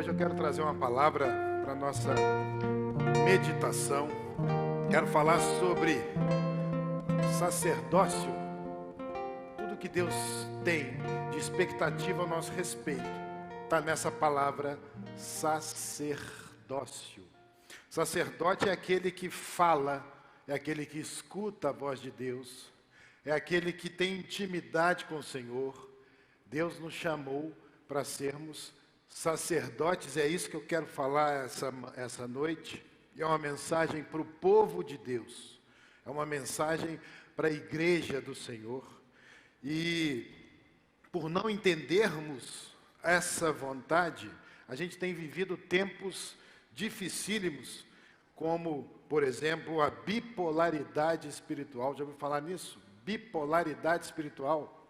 Hoje eu quero trazer uma palavra para a nossa meditação. Quero falar sobre sacerdócio. Tudo que Deus tem de expectativa a nosso respeito está nessa palavra sacerdócio. Sacerdote é aquele que fala, é aquele que escuta a voz de Deus, é aquele que tem intimidade com o Senhor. Deus nos chamou para sermos sacerdotes, é isso que eu quero falar essa noite. É uma mensagem para o povo de Deus, é uma mensagem para a igreja do Senhor. E por não entendermos essa vontade, a gente tem vivido tempos dificílimos, como, por exemplo, a bipolaridade espiritual. Já ouviu falar nisso? Bipolaridade espiritual.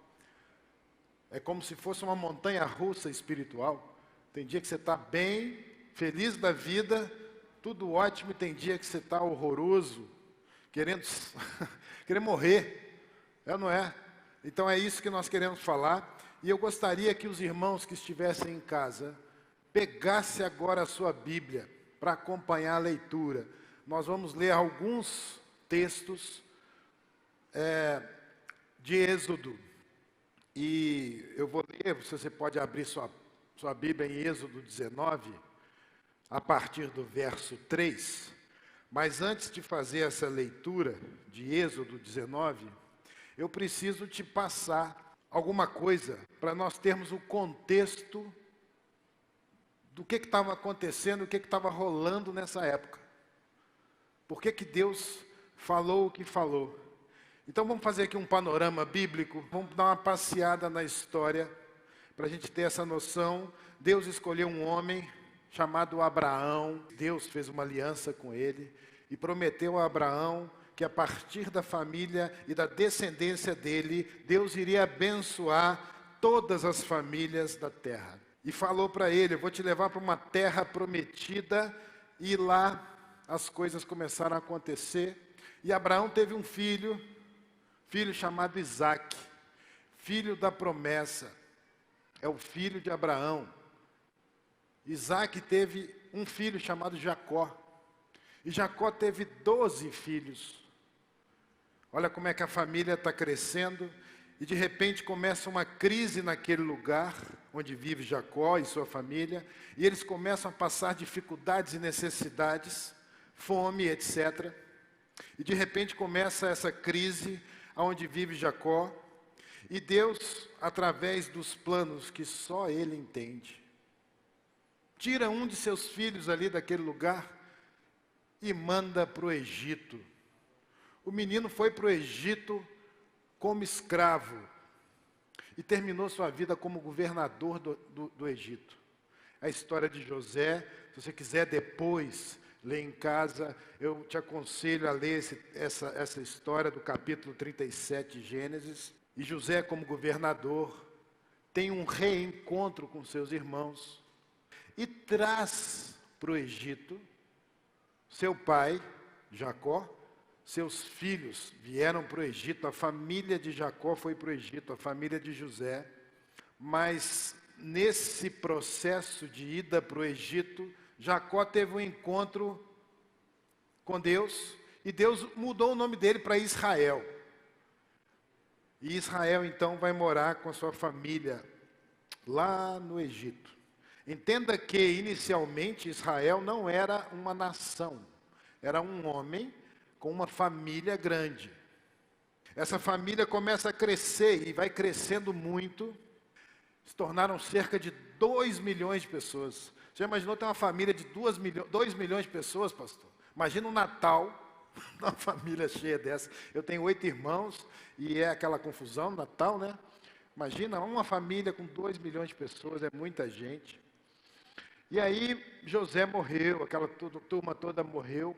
É como se fosse uma montanha-russa espiritual. Tem dia que você está bem, feliz da vida, tudo ótimo, e tem dia que você está horroroso, querendo morrer. É ou não é? Então é isso que nós queremos falar. E eu gostaria que os irmãos que estivessem em casa pegassem agora a sua Bíblia para acompanhar a leitura. Nós vamos ler alguns textos de Êxodo. E eu vou ler, você pode abrir sua Bíblia em Êxodo 19, a partir do verso 3. Mas antes de fazer essa leitura de Êxodo 19, eu preciso te passar alguma coisa para nós termos o contexto do que estava acontecendo, o que estava rolando nessa época. Por que Deus falou o que falou? Então vamos fazer aqui um panorama bíblico, vamos dar uma passeada na história, para a gente ter essa noção. Deus escolheu um homem chamado Abraão. Deus fez uma aliança com ele e prometeu a Abraão que a partir da família e da descendência dele, Deus iria abençoar todas as famílias da terra. E falou para ele: eu vou te levar para uma terra prometida. E lá as coisas começaram a acontecer. E Abraão teve um filho chamado Isaque, filho da promessa. É o filho de Abraão. Isaque teve um filho chamado Jacó. E Jacó teve 12 filhos. Olha como é que a família está crescendo. E de repente começa uma crise naquele lugar onde vive Jacó e sua família. E eles começam a passar dificuldades e necessidades, fome, etc. E de repente começa essa crise onde vive Jacó. E Deus, através dos planos que só Ele entende, tira um de seus filhos ali daquele lugar e manda para o Egito. O menino foi para o Egito como escravo e terminou sua vida como governador do Egito. A história de José, se você quiser depois ler em casa, eu te aconselho a ler essa história do capítulo 37 de Gênesis. E José, como governador, tem um reencontro com seus irmãos e traz para o Egito seu pai, Jacó. Seus filhos vieram para o Egito, a família de Jacó foi para o Egito, a família de José. Mas nesse processo de ida para o Egito, Jacó teve um encontro com Deus e Deus mudou o nome dele para Israel. E Israel então vai morar com a sua família lá no Egito. Entenda que inicialmente Israel não era uma nação, era um homem com uma família grande. Essa família começa a crescer e vai crescendo muito. Se tornaram cerca de 2 milhões de pessoas. Você já imaginou ter uma família de 2 milhões de pessoas, pastor? Imagina um Natal, uma família cheia dessa. Eu tenho 8 irmãos e é aquela confusão, Natal, né? Imagina uma família com 2 milhões de pessoas, é muita gente. E aí José morreu, aquela turma toda morreu.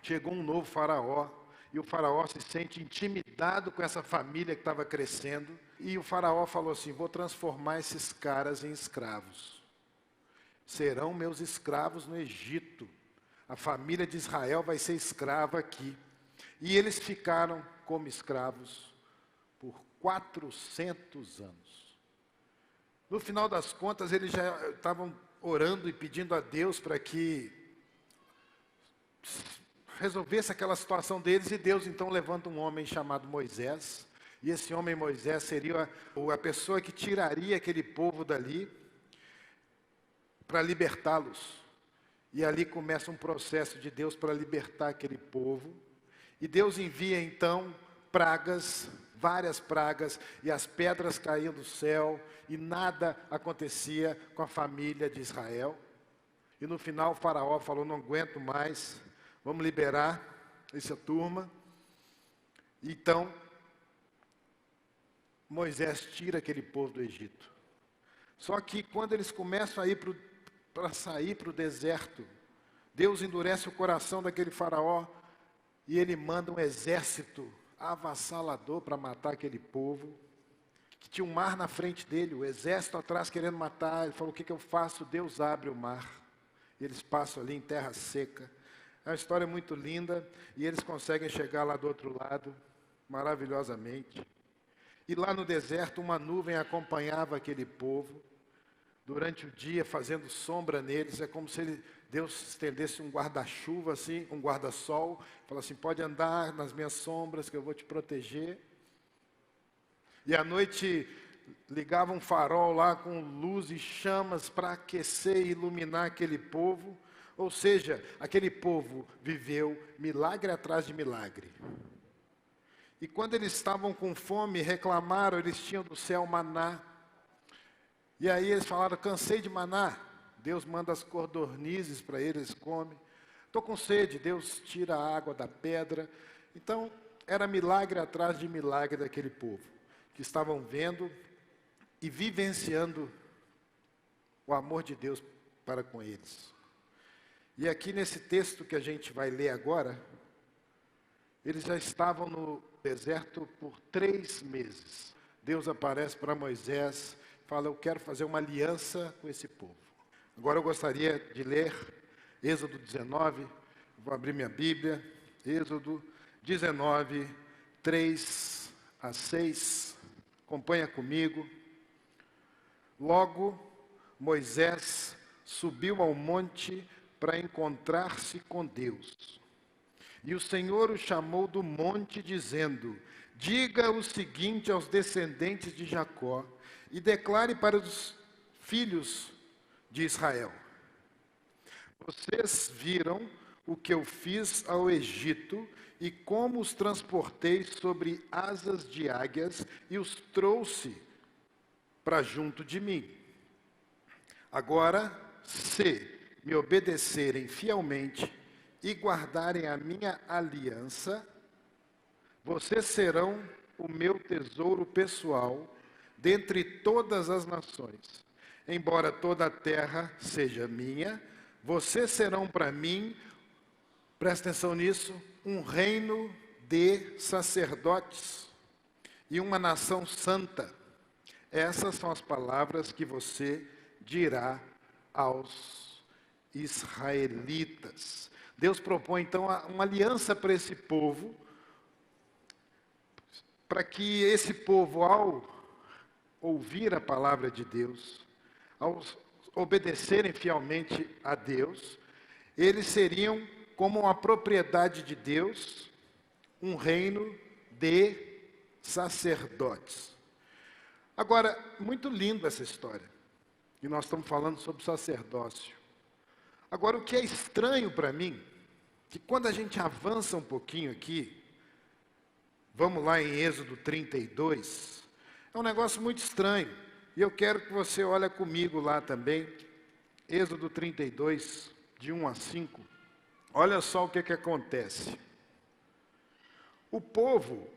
Chegou um novo faraó, e o faraó se sente intimidado com essa família que estava crescendo. E o faraó falou assim: vou transformar esses caras em escravos. Serão meus escravos no Egito. A família de Israel vai ser escrava aqui. E eles ficaram como escravos por 400 anos. No final das contas, eles já estavam orando e pedindo a Deus para que resolvesse aquela situação deles, e Deus então levanta um homem chamado Moisés, e esse homem Moisés seria a pessoa que tiraria aquele povo dali para libertá-los. E ali começa um processo de Deus para libertar aquele povo, e Deus envia então pragas, várias pragas, e as pedras caíam do céu, e nada acontecia com a família de Israel. E no final o faraó falou: não aguento mais, vamos liberar essa turma. Então, Moisés tira aquele povo do Egito. Só que quando eles começam a ir para sair para o deserto, Deus endurece o coração daquele faraó, e ele manda um exército avassalador para matar aquele povo, que tinha um mar na frente dele, o exército atrás querendo matar. Ele falou: o que eu faço? Deus abre o mar, e eles passam ali em terra seca. É uma história muito linda, e eles conseguem chegar lá do outro lado, maravilhosamente. E lá no deserto, uma nuvem acompanhava aquele povo, durante o dia, fazendo sombra neles. É como se Deus estendesse um guarda-chuva, assim, um guarda-sol, fala assim: pode andar nas minhas sombras que eu vou te proteger. E à noite ligava um farol lá com luz e chamas para aquecer e iluminar aquele povo. Ou seja, aquele povo viveu milagre atrás de milagre. E quando eles estavam com fome, reclamaram, eles tinham do céu maná. E aí eles falaram: cansei de maná. Deus manda as codornizes para eles, comem. Estou com sede, Deus tira a água da pedra. Então, era milagre atrás de milagre daquele povo, que estavam vendo e vivenciando o amor de Deus para com eles. E aqui nesse texto que a gente vai ler agora, eles já estavam no deserto por 3 meses. Deus aparece para Moisés, fala: eu quero fazer uma aliança com esse povo. Agora eu gostaria de ler Êxodo 19, vou abrir minha Bíblia, Êxodo 19, 3 a 6, acompanha comigo. Logo, Moisés subiu ao monte para encontrar-se com Deus. E o Senhor o chamou do monte, dizendo: diga o seguinte aos descendentes de Jacó, e declare para os filhos de Israel: vocês viram o que eu fiz ao Egito, e como os transportei sobre asas de águias, e os trouxe para junto de mim. Agora, se me obedecerem fielmente e guardarem a minha aliança, vocês serão o meu tesouro pessoal dentre todas as nações. Embora toda a terra seja minha, vocês serão para mim, presta atenção nisso, um reino de sacerdotes e uma nação santa. Essas são as palavras que você dirá aos israelitas. Deus propõe então uma aliança para esse povo, para que esse povo, ao ouvir a palavra de Deus, ao obedecerem fielmente a Deus, eles seriam como uma propriedade de Deus, um reino de sacerdotes. Agora, muito lindo essa história, e nós estamos falando sobre sacerdócio. Agora, o que é estranho para mim, que quando a gente avança um pouquinho aqui, vamos lá em Êxodo 32, é um negócio muito estranho, e eu quero que você olhe comigo lá também, Êxodo 32, de 1 a 5, olha só o que acontece. O povo,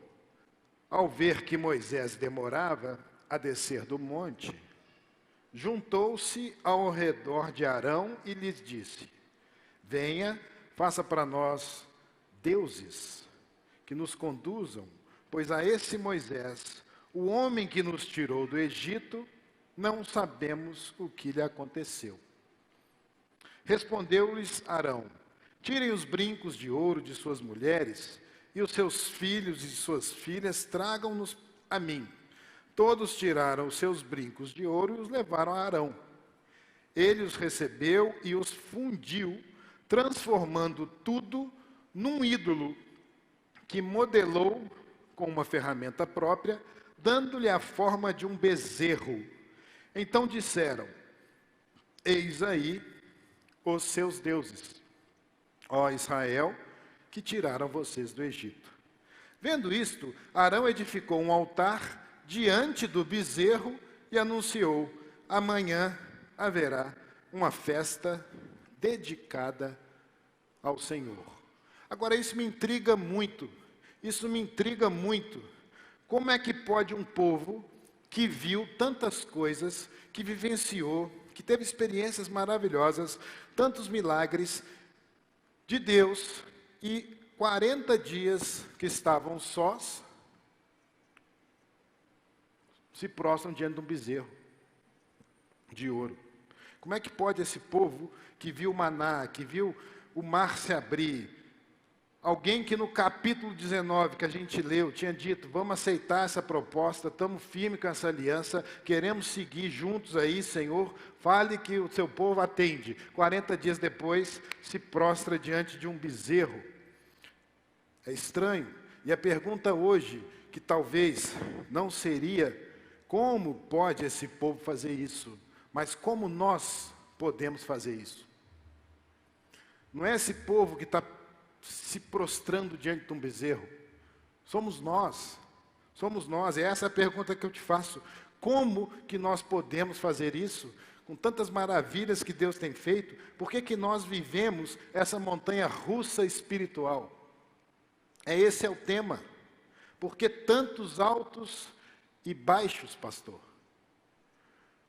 ao ver que Moisés demorava a descer do monte, juntou-se ao redor de Arão e lhes disse: venha, faça para nós deuses que nos conduzam, pois a esse Moisés, o homem que nos tirou do Egito, não sabemos o que lhe aconteceu. Respondeu-lhes Arão: tirem os brincos de ouro de suas mulheres, e os seus filhos e suas filhas tragam-nos a mim. Todos tiraram os seus brincos de ouro e os levaram a Arão. ele os recebeu e os fundiu, transformando tudo num ídolo que modelou com uma ferramenta própria, dando-lhe a forma de um bezerro. Então disseram: eis aí os seus deuses, ó Israel, que tiraram vocês do Egito. Vendo isto, Arão edificou um altar diante do bezerro e anunciou: amanhã haverá uma festa dedicada ao Senhor. Agora, isso me intriga muito. Como é que pode um povo que viu tantas coisas, que vivenciou, que teve experiências maravilhosas, tantos milagres de Deus, e 40 dias que estavam sós, se prostram diante de um bezerro de ouro? Como é que pode esse povo que viu o maná, que viu o mar se abrir, alguém que no capítulo 19 que a gente leu, tinha dito: vamos aceitar essa proposta, estamos firmes com essa aliança, queremos seguir juntos aí, Senhor, fale que o seu povo atende. 40 dias depois, se prostra diante de um bezerro. É estranho. E a pergunta hoje, que talvez não seria como pode esse povo fazer isso, mas como nós podemos fazer isso? Não é esse povo que está se prostrando diante de um bezerro. Somos nós. É essa a pergunta que eu te faço. Como que nós podemos fazer isso? Com tantas maravilhas que Deus tem feito, por que nós vivemos essa montanha russa espiritual? Esse é o tema. Por que tantos altos e baixos, pastor?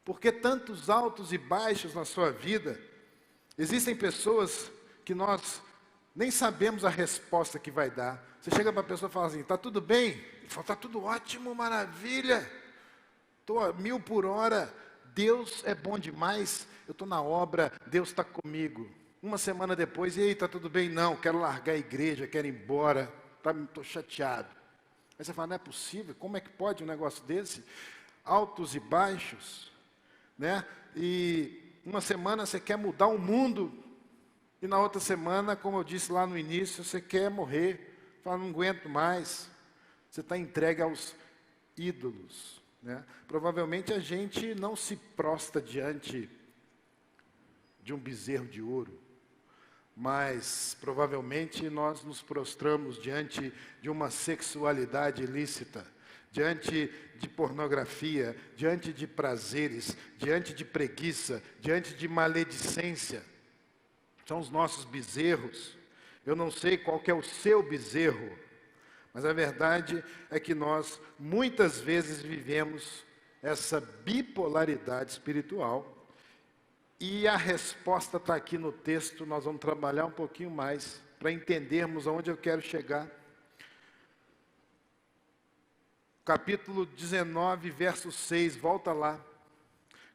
Por que tantos altos e baixos na sua vida? Existem pessoas que nós nem sabemos a resposta que vai dar. Você chega para a pessoa e fala assim: está tudo bem? Ele fala: está tudo ótimo, maravilha. Estou a 1000 por hora. Deus é bom demais. Eu estou na obra, Deus está comigo. Uma semana depois: e aí, está tudo bem? Não, quero largar a igreja, quero ir embora. Estou chateado. Aí você fala: não é possível, como é que pode um negócio desse? Altos e baixos, né? E uma semana você quer mudar o mundo, e na outra semana, como eu disse lá no início, você quer morrer. Fala: não aguento mais. Você está entregue aos ídolos, né? Provavelmente a gente não se prostra diante de um bezerro de ouro, mas provavelmente nós nos prostramos diante de uma sexualidade ilícita, diante de pornografia, diante de prazeres, diante de preguiça, diante de maledicência. São os nossos bezerros. Eu não sei qual que é o seu bezerro, mas a verdade é que nós muitas vezes vivemos essa bipolaridade espiritual. E a resposta está aqui no texto. Nós vamos trabalhar um pouquinho mais para entendermos aonde eu quero chegar. Capítulo 19, verso 6, volta lá.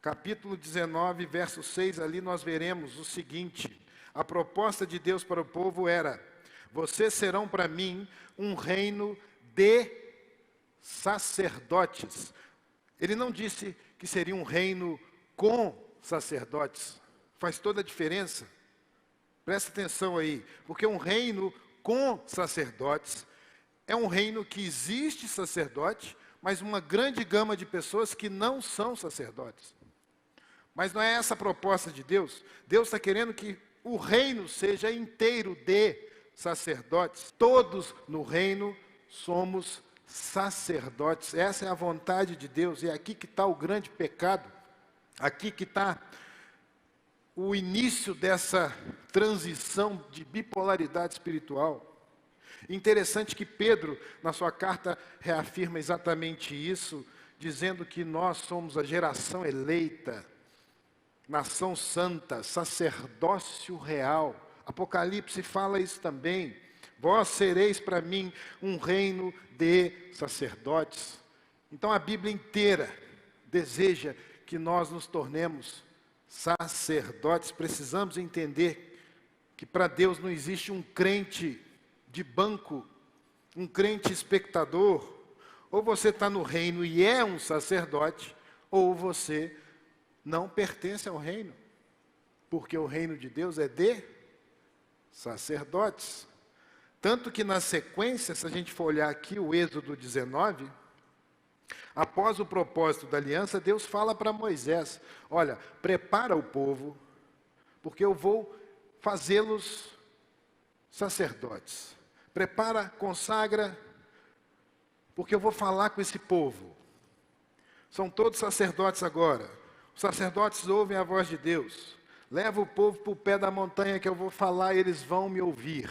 Capítulo 19, verso 6, ali nós veremos o seguinte: a proposta de Deus para o povo era: vocês serão para mim um reino de sacerdotes. Ele não disse que seria um reino com sacerdotes. Faz toda a diferença. Presta atenção aí, porque um reino com sacerdotes é um reino que existe sacerdote, mas uma grande gama de pessoas que não são sacerdotes. Mas não é essa a proposta de Deus. Deus está querendo que o reino seja inteiro de sacerdotes. Todos no reino somos sacerdotes. Essa é a vontade de Deus. E é aqui que está o grande pecado. Aqui que está o início dessa transição de bipolaridade espiritual. Interessante que Pedro, na sua carta, reafirma exatamente isso, dizendo que nós somos a geração eleita, nação santa, sacerdócio real. Apocalipse fala isso também. Vós sereis para mim um reino de sacerdotes. Então a Bíblia inteira deseja que nós nos tornemos sacerdotes. Precisamos entender que para Deus não existe um crente de banco, um crente espectador. Ou você está no reino e é um sacerdote, ou você não pertence ao reino. Porque o reino de Deus é de sacerdotes. Tanto que na sequência, se a gente for olhar aqui o Êxodo 19, após o propósito da aliança, Deus fala para Moisés: olha, prepara o povo, porque eu vou fazê-los sacerdotes. Prepara, consagra, porque eu vou falar com esse povo. São todos sacerdotes agora. Os sacerdotes ouvem a voz de Deus. Leva o povo para o pé da montanha que eu vou falar e eles vão me ouvir.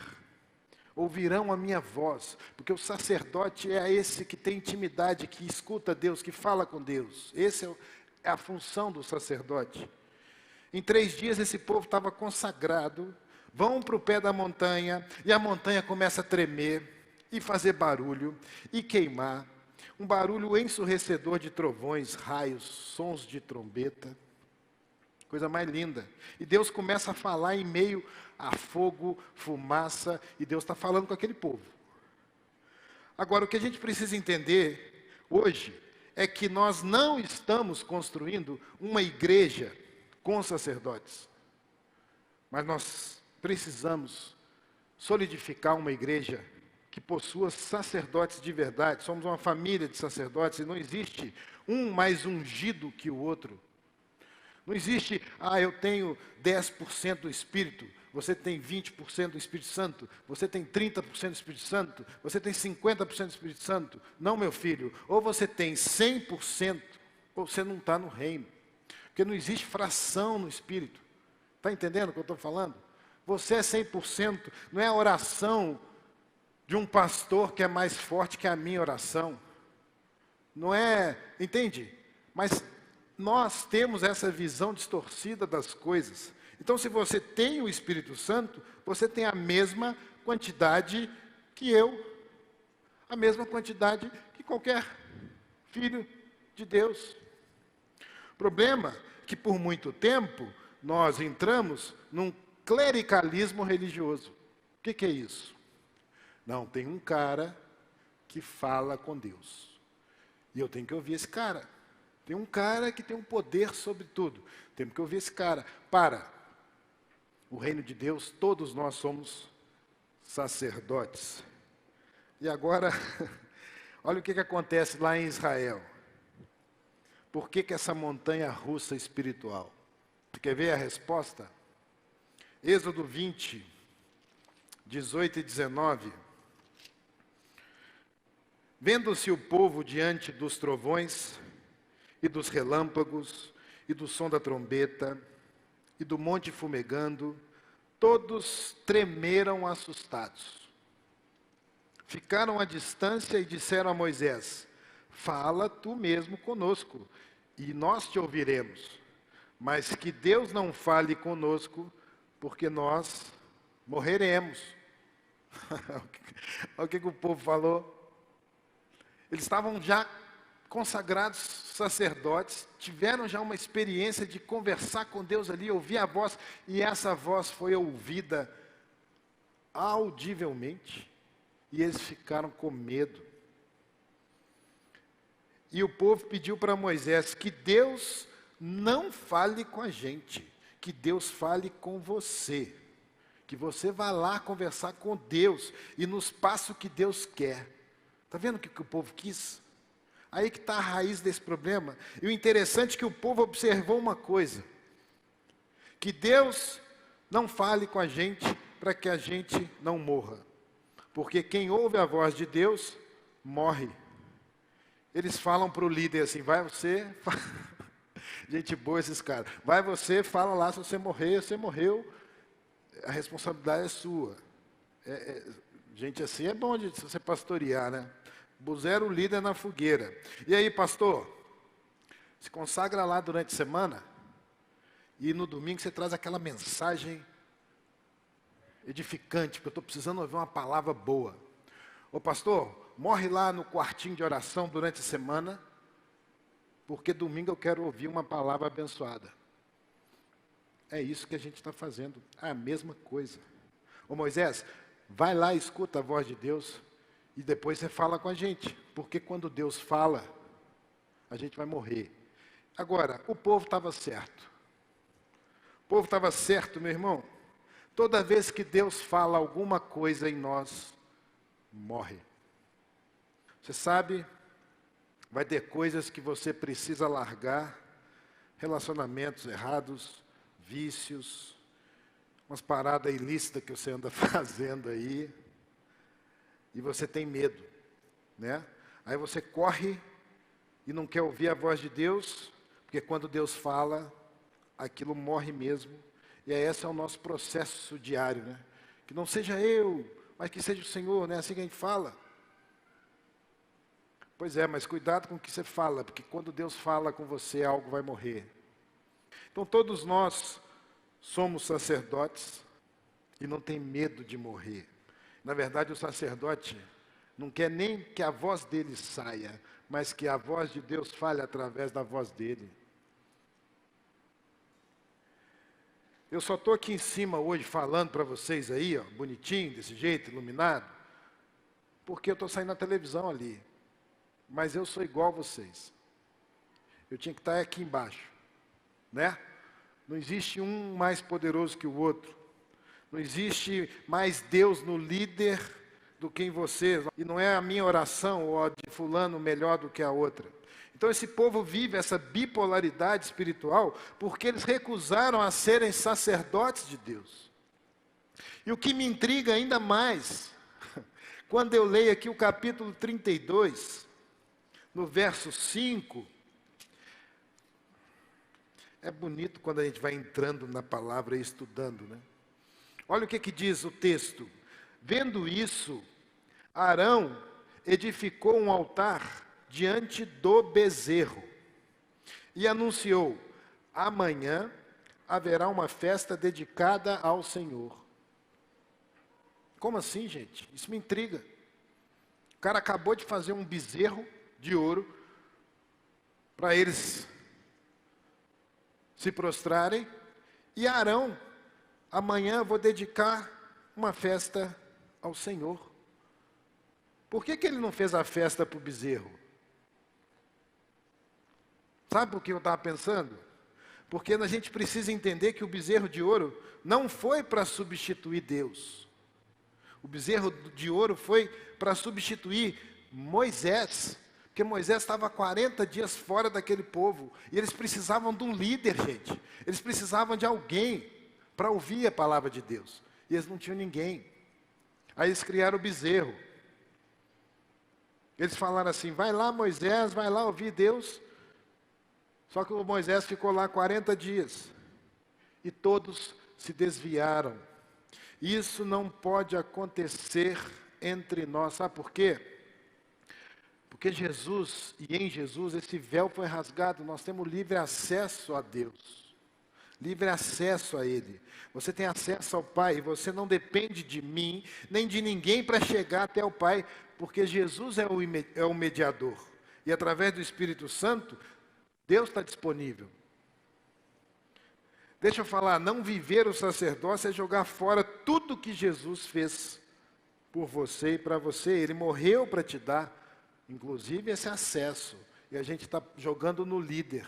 Ouvirão a minha voz, porque o sacerdote é esse que tem intimidade, que escuta Deus, que fala com Deus. Essa é a função do sacerdote. Em 3 dias esse povo estava consagrado, vão para o pé da montanha, e a montanha começa a tremer, e fazer barulho, e queimar. Um barulho ensurdecedor de trovões, raios, sons de trombeta. Coisa mais linda. E Deus começa a falar em meio a fogo, fumaça, e Deus está falando com aquele povo. Agora, o que a gente precisa entender hoje é que nós não estamos construindo uma igreja com sacerdotes, mas nós precisamos solidificar uma igreja que possua sacerdotes de verdade. Somos uma família de sacerdotes e não existe um mais ungido que o outro. Não existe, eu tenho 10% do Espírito, você tem 20% do Espírito Santo, você tem 30% do Espírito Santo, você tem 50% do Espírito Santo. Não, meu filho, ou você tem 100%, ou você não está no reino. Porque não existe fração no Espírito. Está entendendo o que eu estou falando? Você é 100%, não é a oração de um pastor que é mais forte que a minha oração. Não é, entende? Mas nós temos essa visão distorcida das coisas. Então, se você tem o Espírito Santo, você tem a mesma quantidade que eu, a mesma quantidade que qualquer filho de Deus. O problema é que por muito tempo nós entramos num clericalismo religioso. O que é isso? Não, tem um cara que fala com Deus. E eu tenho que ouvir esse cara. Tem um cara que tem um poder sobre tudo. Temos que ouvir esse cara. Para o reino de Deus, todos nós somos sacerdotes. E agora, olha o que acontece lá em Israel. Por que essa montanha russa espiritual? Você quer ver a resposta? Êxodo 20, 18 e 19. Vendo-se o povo diante dos trovões, e dos relâmpagos, e do som da trombeta, e do monte fumegando, todos tremeram assustados. Ficaram à distância e disseram a Moisés: fala tu mesmo conosco, e nós te ouviremos. Mas que Deus não fale conosco, porque nós morreremos. Olha o que o povo falou. Eles estavam já consagrados sacerdotes, tiveram já uma experiência de conversar com Deus ali, ouvir a voz, e essa voz foi ouvida audivelmente, e eles ficaram com medo. E o povo pediu para Moisés que Deus não fale com a gente, que Deus fale com você, que você vá lá conversar com Deus e nos passe o que Deus quer. Está vendo o que o povo quis? Aí que está a raiz desse problema. E o interessante é que o povo observou uma coisa: que Deus não fale com a gente para que a gente não morra. Porque quem ouve a voz de Deus, morre. Eles falam para o líder assim: vai você... Gente boa esses caras. Vai você, fala lá, se você morrer, você morreu. A responsabilidade é sua. Gente assim é bom de você pastorear, né? Puseram o líder na fogueira. E aí, pastor? Se consagra lá durante a semana. E no domingo você traz aquela mensagem edificante, porque eu estou precisando ouvir uma palavra boa. Ô pastor, morre lá no quartinho de oração durante a semana, porque domingo eu quero ouvir uma palavra abençoada. É isso que a gente está fazendo, é a mesma coisa. Ô Moisés, vai lá e escuta a voz de Deus, e depois você fala com a gente, porque quando Deus fala, a gente vai morrer. Agora, o povo estava certo. O povo estava certo, meu irmão. Toda vez que Deus fala alguma coisa em nós, morre. Você sabe, vai ter coisas que você precisa largar, relacionamentos errados, vícios, umas paradas ilícitas que você anda fazendo aí, e você tem medo, né? Aí você corre e não quer ouvir a voz de Deus, porque quando Deus fala, aquilo morre mesmo. E esse é o nosso processo diário, né? Que não seja eu, mas que seja o Senhor, né? Assim que a gente fala. Pois é, mas cuidado com o que você fala, porque quando Deus fala com você, algo vai morrer. Então todos nós somos sacerdotes e não tem medo de morrer. Na verdade, o sacerdote não quer nem que a voz dele saia, mas que a voz de Deus fale através da voz dele. Eu só estou aqui em cima hoje falando para vocês aí, ó, bonitinho, desse jeito, iluminado, porque eu estou saindo na televisão ali. Mas eu sou igual a vocês. Eu tinha que estar aqui embaixo, né? Não existe um mais poderoso que o outro. Não existe mais Deus no líder do que em vocês. E não é a minha oração ou a de fulano melhor do que a outra. Então esse povo vive essa bipolaridade espiritual porque eles recusaram a serem sacerdotes de Deus. E o que me intriga ainda mais, quando eu leio aqui o capítulo 32, no verso 5, é bonito quando a gente vai entrando na palavra e estudando, né? Olha o que diz o texto. Vendo isso, Arão edificou um altar diante do bezerro e anunciou: amanhã haverá uma festa dedicada ao Senhor. Como assim, gente? Isso me intriga. O cara acabou de fazer um bezerro de ouro para eles se prostrarem, e Arão: amanhã vou dedicar uma festa ao Senhor. Por que ele não fez a festa para o bezerro? Sabe por que eu estava pensando? Porque a gente precisa entender que o bezerro de ouro não foi para substituir Deus. O bezerro de ouro foi para substituir Moisés. Porque Moisés estava 40 dias fora daquele povo. E eles precisavam de um líder, gente. Eles precisavam de alguém para ouvir a palavra de Deus. E eles não tinham ninguém. Aí eles criaram o bezerro. Eles falaram assim: vai lá, Moisés, vai lá ouvir Deus. Só que o Moisés ficou lá 40 dias. E todos se desviaram. Isso não pode acontecer entre nós. Sabe por quê? Porque Jesus, e em Jesus, esse véu foi rasgado. Nós temos livre acesso a Deus. Livre acesso a Ele. Você tem acesso ao Pai. Você não depende de mim, nem de ninguém para chegar até o Pai. Porque Jesus é o mediador. E através do Espírito Santo, Deus está disponível. Deixa eu falar, não viver o sacerdócio é jogar fora tudo que Jesus fez por você e para você. Ele morreu para te dar, inclusive, esse acesso. E a gente está jogando no líder.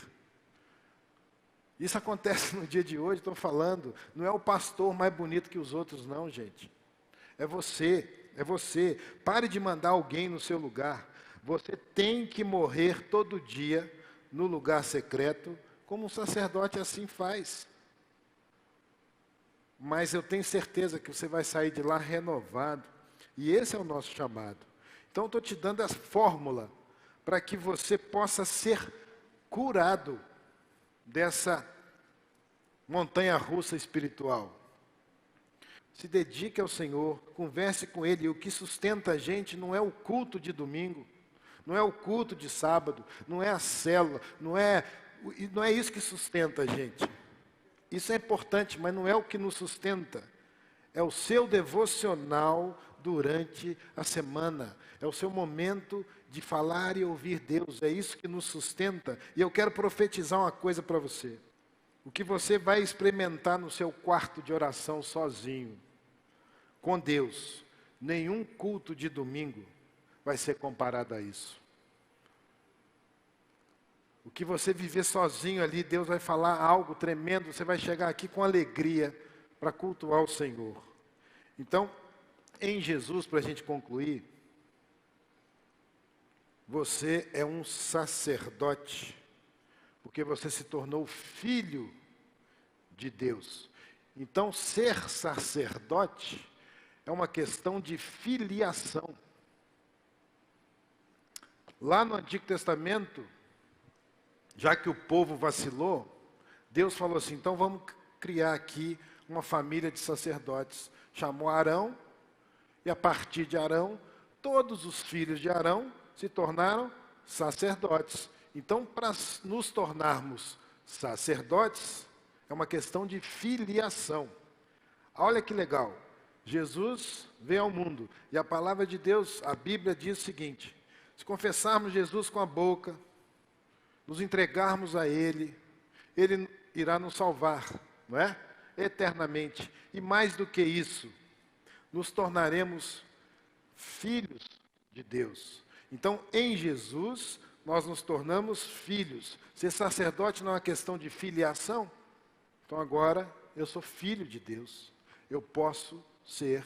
Isso acontece no dia de hoje, estou falando. Não é o pastor mais bonito que os outros, não, gente. É você, é você. Pare de mandar alguém no seu lugar. Você tem que morrer todo dia no lugar secreto, como um sacerdote assim faz. Mas eu tenho certeza que você vai sair de lá renovado. E esse é o nosso chamado. Então eu estou te dando a fórmula para que você possa ser curado dessa montanha-russa espiritual. Se dedique ao Senhor, converse com Ele. E o que sustenta a gente não é o culto de domingo, não é o culto de sábado, não é a célula, não é isso que sustenta a gente. Isso é importante, mas não é o que nos sustenta. É o seu devocional durante a semana. É o seu momento de falar e ouvir Deus. É isso que nos sustenta. E eu quero profetizar uma coisa para você. O que você vai experimentar no seu quarto de oração sozinho, com Deus, nenhum culto de domingo vai ser comparado a isso. O que você viver sozinho ali, Deus vai falar algo tremendo, você vai chegar aqui com alegria para cultuar o Senhor. Então, em Jesus, para a gente concluir, você é um sacerdote, porque você se tornou filho de Deus. Então, ser sacerdote é uma questão de filiação. Lá no Antigo Testamento, já que o povo vacilou, Deus falou assim, então vamos criar aqui uma família de sacerdotes. Chamou Arão, e a partir de Arão, todos os filhos de Arão se tornaram sacerdotes. Então, para nos tornarmos sacerdotes, é uma questão de filiação. Olha que legal, Jesus veio ao mundo, e a palavra de Deus, a Bíblia diz o seguinte, se confessarmos Jesus com a boca, nos entregarmos a Ele, Ele irá nos salvar, não é? Eternamente. E mais do que isso, nos tornaremos filhos de Deus. Então, em Jesus, nós nos tornamos filhos. Ser sacerdote não é uma questão de filiação? Então agora, eu sou filho de Deus. Eu posso ser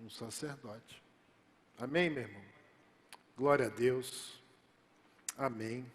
um sacerdote. Amém, meu irmão? Glória a Deus. Amém.